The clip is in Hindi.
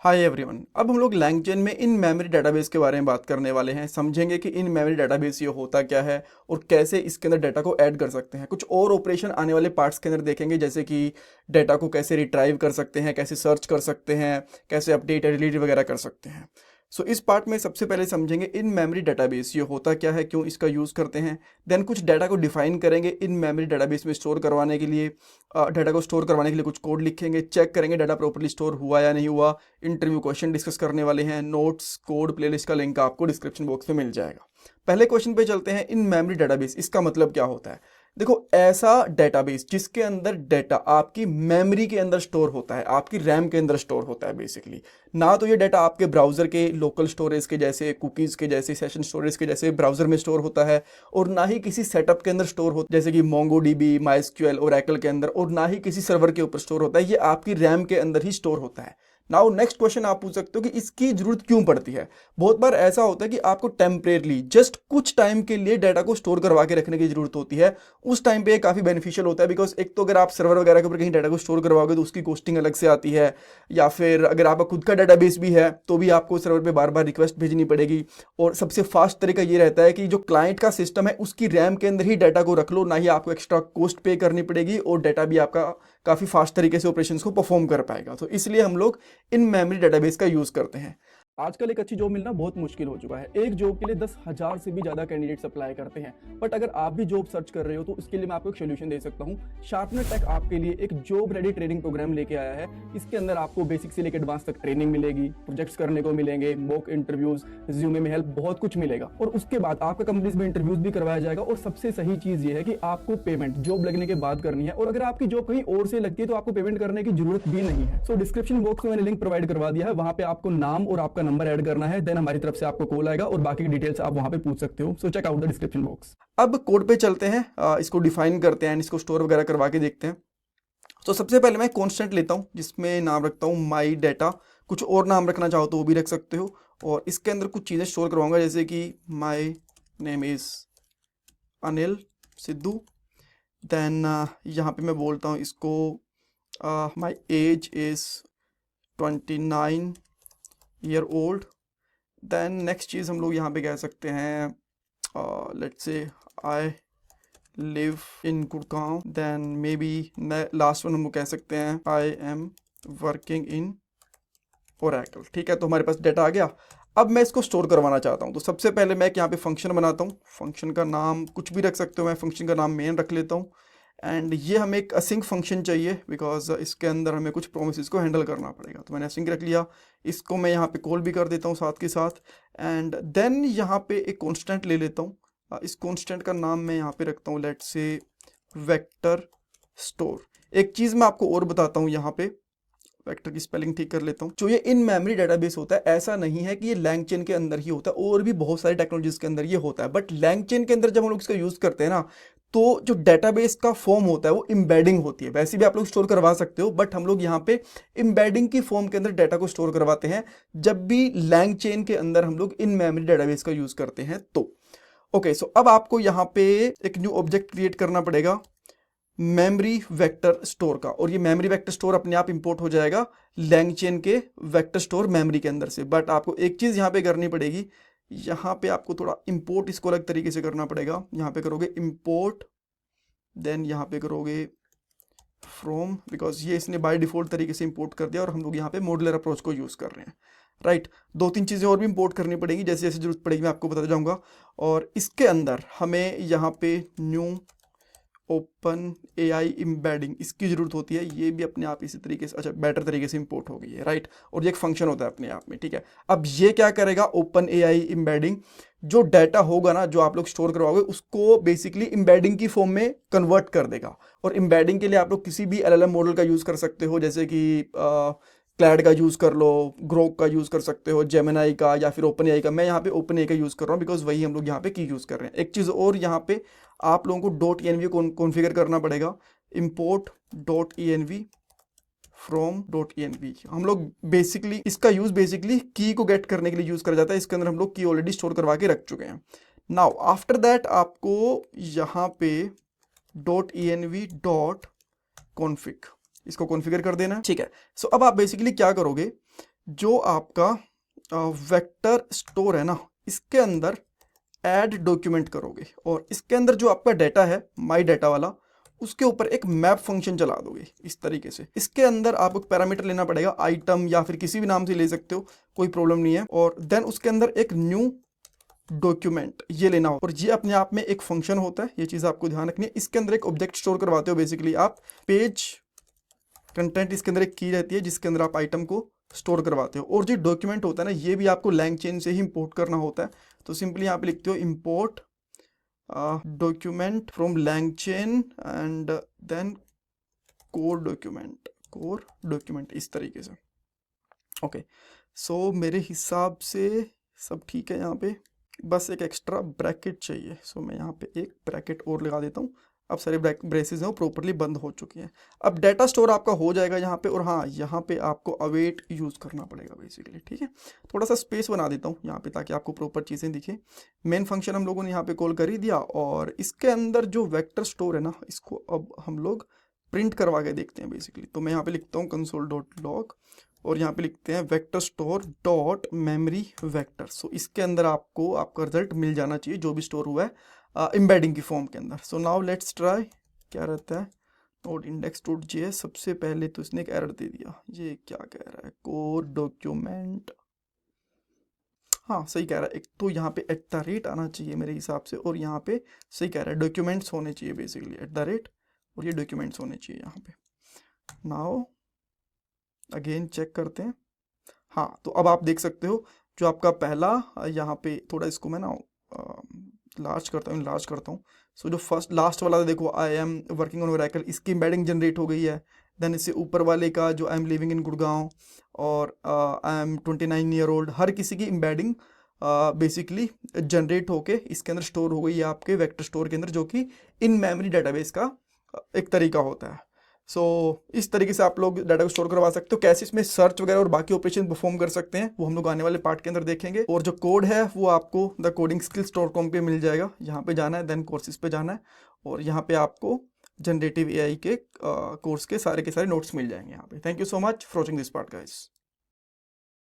Hi everyone. अब हम लोग LangChain में इन मेमोरी डेटाबेस के बारे में बात करने वाले हैं। समझेंगे कि इन मेमोरी डेटाबेस ये होता क्या है और कैसे इसके अंदर डाटा को ऐड कर सकते हैं। कुछ और ऑपरेशन आने वाले पार्ट्स के अंदर देखेंगे, जैसे कि डाटा को कैसे रिट्राइव कर सकते हैं, कैसे सर्च कर सकते हैं, कैसे अपडेट डिलीट वगैरह कर सकते हैं। सो इस पार्ट में सबसे पहले समझेंगे इन मेमोरी डेटाबेस ये होता क्या है, क्यों इसका यूज़ करते हैं। देन कुछ डाटा को डिफाइन करेंगे इन मेमोरी डेटाबेस में स्टोर करवाने के लिए। डाटा को स्टोर करवाने के लिए कुछ कोड लिखेंगे, चेक करेंगे डाटा प्रॉपर्ली स्टोर हुआ या नहीं हुआ। इंटरव्यू क्वेश्चन डिस्कस करने वाले हैं। नोट्स, कोड, प्लेलिस्ट का लिंक आपको डिस्क्रिप्शन बॉक्स में मिल जाएगा। पहले क्वेश्चन पे चलते हैं। इन मेमोरी डेटाबेस इसका मतलब क्या होता है। देखो, ऐसा डेटाबेस जिसके अंदर डाटा आपकी मेमोरी के अंदर स्टोर होता है, आपकी रैम के अंदर स्टोर होता है बेसिकली। ना तो ये डाटा आपके ब्राउजर के लोकल स्टोरेज के जैसे, कुकीज़ के जैसे, सेशन स्टोरेज के जैसे ब्राउजर में स्टोर होता है, और ना ही किसी सेटअप के अंदर स्टोर होता है जैसे कि MongoDB, MySQL, Oracle के अंदर, और ना ही किसी सर्वर के ऊपर स्टोर होता है। ये आपकी रैम के अंदर ही स्टोर होता है। नाउ नेक्स्ट क्वेश्चन आप पूछ सकते हो कि इसकी जरूरत क्यों पड़ती है। बहुत बार ऐसा होता है कि आपको टेम्परेरली जस्ट कुछ टाइम के लिए डाटा को स्टोर करवा के रखने की जरूरत होती है। उस टाइम पे ये काफ़ी बेनिफिशियल होता है, बिकॉज एक तो अगर आप सर्वर वगैरह के ऊपर कहीं डाटा को स्टोर करवाओगे तो उसकी कॉस्टिंग अलग से आती है, या फिर अगर आपका खुद का डाटाबेस भी है तो भी आपको सर्वर पे बार बार रिक्वेस्ट भेजनी पड़ेगी। और सबसे फास्ट तरीका ये रहता है कि जो क्लाइंट का सिस्टम है उसकी रैम के अंदर ही डाटा को रख लो, ना ही आपको एक्स्ट्रा कॉस्ट पे करनी पड़ेगी, और डाटा भी आपका काफ़ी फास्ट तरीके से ऑपरेशंस को परफॉर्म कर पाएगा। तो इसलिए हम लोग इन मेमोरी डेटाबेस का यूज़ करते हैं। आजकल एक अच्छी जॉब मिलना बहुत मुश्किल हो चुका है। एक जॉब के लिए 10,000 से भी ज़्यादा कैंडिडेट्स अप्लाई करते हैं। बट अगर आप भी जॉब सर्च कर रहे हो तो इसके लिए मैं आपको एक सोल्यूशन दे सकता हूँ। शार्पनर टेक आपके लिए एक जॉब रेडी ट्रेनिंग प्रोग्राम लेके आया है। इसके अंदर आपको बेसिक से लेकर एडवांस तक ट्रेनिंग मिलेगी, प्रोजेक्ट्स करने को मिलेंगे, मॉक इंटरव्यूज, रिज्यूमे में हेल्प, बहुत कुछ मिलेगा। और उसके बाद आपका कंपनीज में इंटरव्यूज भी करवाया जाएगा। और सबसे सही चीज़ ये है कि आपको पेमेंट जॉब लगने के बाद करनी है, और अगर आपकी जॉब कहीं और से लगती है तो आपको पेमेंट करने की जरूरत भी नहीं है। सो डिस्क्रिप्शन बॉक्स में मैंने लिंक प्रोवाइड करवा दिया है, वहां पे आपको नाम और आपका नंबर ऐड करना है। देन हमारी तरफ से आपको कॉल आएगा और बाकी की डिटेल्स आप वहां पे पूछ सकते हो। So check out the description box. अब कोड पे चलते हैं, इसको डिफाइन करते हैं, इसको स्टोर वगैरह करवा के देखते हैं। तो सबसे पहले मैं कॉन्स्टेंट लेता हूँ जिसमें नाम रखता हूँ माई डाटा। कुछ और नाम रखना चाहो तो वो भी रख सकते हो। और इसके अंदर कुछ चीज़ें स्टोर करवाऊंगा, जैसे कि my name is Anil Sidhu. Then यहाँ पे मैं बोलता हूँ इसको my age is 29 year old. Then next चीज़ हम लोग यहाँ पे कह सकते हैं, let's say I live in Gurgaon. Then maybe last one हम लोग कह सकते हैं I am working in Oracle. ठीक है, तो हमारे पास डाटा आ गया। अब मैं इसको स्टोर करवाना चाहता हूँ, तो सबसे पहले मैं यहाँ पे फंक्शन बनाता हूँ। फंक्शन का नाम कुछ भी रख सकते हो, मैं फंक्शन का नाम मेन रख लेता हूँ। एंड ये हमें एक असिंक फंक्शन चाहिए, बिकॉज इसके अंदर हमें कुछ प्रोमिसेस को हैंडल करना पड़ेगा। तो मैंने असिंक रख लिया। इसको मैं यहाँ पे कॉल भी कर देता हूँ साथ के साथ। एंड देन यहाँ पे एक कॉन्स्टेंट ले लेता हूँ। इस कॉन्स्टेंट का नाम मैं यहाँ पे रखता हूँ, लेट्स से वेक्टर स्टोर। एक चीज़ मैं आपको और बताता हूँ, यहाँ पे वेक्टर की स्पेलिंग ठीक कर लेता हूँ। जो ये इन मेमोरी डेटाबेस होता है, ऐसा नहीं है कि ये LangChain के अंदर ही होता है, और भी बहुत सारी टेक्नोलॉजीज के अंदर ये होता है। बट LangChain के अंदर जब हम लोग इसका यूज़ करते हैं ना, तो जो डेटाबेस का फॉर्म होता है वो एम्बेडिंग होती है। वैसे भी आप लोग स्टोर करवा सकते हो, बट हम लोग यहाँ पे एम्बेडिंग की फॉर्म के अंदर डाटा को स्टोर करवाते हैं जब भी LangChain के अंदर हम लोग इन मेमोरी डेटाबेस का यूज़ करते हैं। तो ओके, सो अब आपको यहाँ पे एक न्यू ऑब्जेक्ट क्रिएट करना पड़ेगा मेमोरी वेक्टर स्टोर का, और ये मेमोरी वेक्टर स्टोर अपने आप इंपोर्ट हो जाएगा LangChain के वेक्टर स्टोर मेमोरी के अंदर से। बट आपको एक चीज़ यहाँ पे करनी पड़ेगी, यहाँ पे आपको थोड़ा इंपोर्ट इसको अलग तरीके से करना पड़ेगा। यहाँ पे करोगे इंपोर्ट, देन यहाँ पे करोगे फ्रॉम, बिकॉज ये इसने बाय डिफ़ॉल्ट तरीके से इंपोर्ट कर दिया, और हम लोग यहाँ पे मॉड्यूलर अप्रोच को यूज़ कर रहे हैं। राइट, दो तीन चीज़ें और भी इंपोर्ट करनी पड़ेंगी, जैसे जैसे जरूरत पड़ेगी मैं आपको बताता जाऊँगा। और इसके अंदर हमें यहाँ पे न्यू ओपन AI एम्बेडिंग इसकी ज़रूरत होती है। ये भी अपने आप इसी तरीके से, अच्छा बेटर तरीके से इंपोर्ट हो गई है। राइट, और ये एक फंक्शन होता है अपने आप में। ठीक है, अब ये क्या करेगा, ओपन AI एम्बेडिंग जो डाटा होगा ना, जो आप लोग स्टोर करवाओगे, उसको बेसिकली एम्बेडिंग की फॉर्म में कन्वर्ट कर देगा। और एम्बेडिंग के लिए आप लोग किसी भी LLM मॉडल का यूज़ कर सकते हो, जैसे कि क्लैड का यूज़ कर लो, ग्रोक का यूज़ कर सकते हो, जेमिनाई का, या फिर ओपन AI का। मैं यहाँ पे ओपन AI का यूज़ कर रहा हूँ, बिकॉज वही हम लोग यहाँ पे की यूज़ कर रहे हैं। एक चीज़ और, यहाँ पे आप लोगों को .env कॉन्फ़िगर करना पड़ेगा। import .env from .env। हम लोग बेसिकली इसका यूज़ बेसिकली की को गेट करने के लिए यूज़ करा जाता है। इसके अंदर हम लोग की ऑलरेडी स्टोर करवा के रख चुके हैं। नाउ आफ्टर दैट आपको यहाँ पे .env .config इसको कॉन्फ़िगर कर देना। ठीक है, सो अब आप बेसिकली क्या करोगे, जो आपका वेक्टर स्टोर है ना, इसके अंदर ऐड डॉक्यूमेंट करोगे और इसके अंदर जो आपका डाटा है माई डाटा वाला, उसके ऊपर एक मैप फंक्शन चला दोगे इस तरीके से। इसके अंदर आपको पैरामीटर लेना पड़ेगा, आइटम या फिर किसी भी नाम से ले सकते हो, कोई प्रॉब्लम नहीं है। और देन उसके अंदर एक न्यू डॉक्यूमेंट ये लेना हो, और ये अपने आप में एक फंक्शन होता है, ये चीज़ आपको ध्यान रखनी है। इसके अंदर एक ऑब्जेक्ट स्टोर करवाते हो बेसिकली आप, पेज कंटेंट इसके अंदर एक की रहती है जिसके अंदर आप आइटम को स्टोर करवाते हो। और जो डॉक्यूमेंट होता है ना, ये भी आपको LangChain से ही इंपोर्ट करना होता है। तो सिंपली यहाँ पे लिखते हो import document from LangChain and then core document इस तरीके से। ओके, सो मेरे हिसाब से सब ठीक है। यहाँ पे बस एक एक्स्ट्रा ब्रैकेट चाहिए, सो मैं यहाँ पे एक ब्रैकेट और लगा देता हूँ। अब सारे ब्रेसेस हैं वो प्रॉपरली बंद हो चुकी हैं। अब डाटा स्टोर आपका हो जाएगा यहाँ पे, और हाँ यहाँ पे आपको अवेट यूज़ करना पड़ेगा बेसिकली, ठीक है। थोड़ा सा स्पेस बना देता हूँ यहाँ पे ताकि आपको प्रॉपर चीज़ें दिखे। मेन फंक्शन हम लोगों ने यहाँ पे कॉल कर ही दिया, और इसके अंदर जो वेक्टर स्टोर है ना, इसको अब हम लोग प्रिंट करवा के देखते हैं बेसिकली। तो मैं यहाँ पे लिखता हूँ console.log और यहाँ पे लिखते हैं vector store dot memory vector. So इसके अंदर आपको आपका रिजल्ट मिल जाना चाहिए जो भी स्टोर हुआ है एम्बेडिंग की फॉर्म के अंदर। सो नाउ लेट्स ट्राई, क्या रहता है नोड index.js। सबसे पहले तो इसने एक एरर दे दिया, ये क्या कह रहा है, कोर डॉक्यूमेंट, हाँ सही कह रहा है। एक तो यहाँ पे @ आना चाहिए मेरे हिसाब से, और यहाँ पे सही कह रहा है डॉक्यूमेंट्स होने चाहिए बेसिकली @ और ये डॉक्यूमेंट्स होने चाहिए यहाँ पे। नाउ अगेन चेक करते हैं। हाँ, तो अब आप देख सकते हो जो आपका पहला, यहाँ पे थोड़ा इसको मैं ना लार्ज करता हूँ। सो जो फर्स्ट लास्ट वाला था देखो, आई एम वर्किंग ऑन ओरेकल, इसकी एम्बेडिंग जनरेट हो गई है। देन इससे ऊपर वाले का जो I am living in Gurgaon और आई एम 29 ईयर ओल्ड, हर किसी की एम्बेडिंग बेसिकली जनरेट होके इसके अंदर स्टोर हो गई है आपके वेक्टर स्टोर के अंदर, जो कि इन मेमोरी डेटाबेस का एक तरीका होता है। सो इस तरीके से आप लोग डाटा को स्टोर करवा सकते हो। कैसे इसमें सर्च वगैरह और बाकी ऑपरेशन परफॉर्म कर सकते हैं वो हम लोग आने वाले पार्ट के अंदर देखेंगे। और जो कोड है वो आपको thecodingskills.com पे मिल जाएगा, यहाँ पे जाना है, देन कोर्सेज पे जाना है, और यहाँ पे आपको जनरेटिव AI के कोर्स के सारे नोट्स मिल जाएंगे यहाँ पे। Thank you so much for watching this part guys.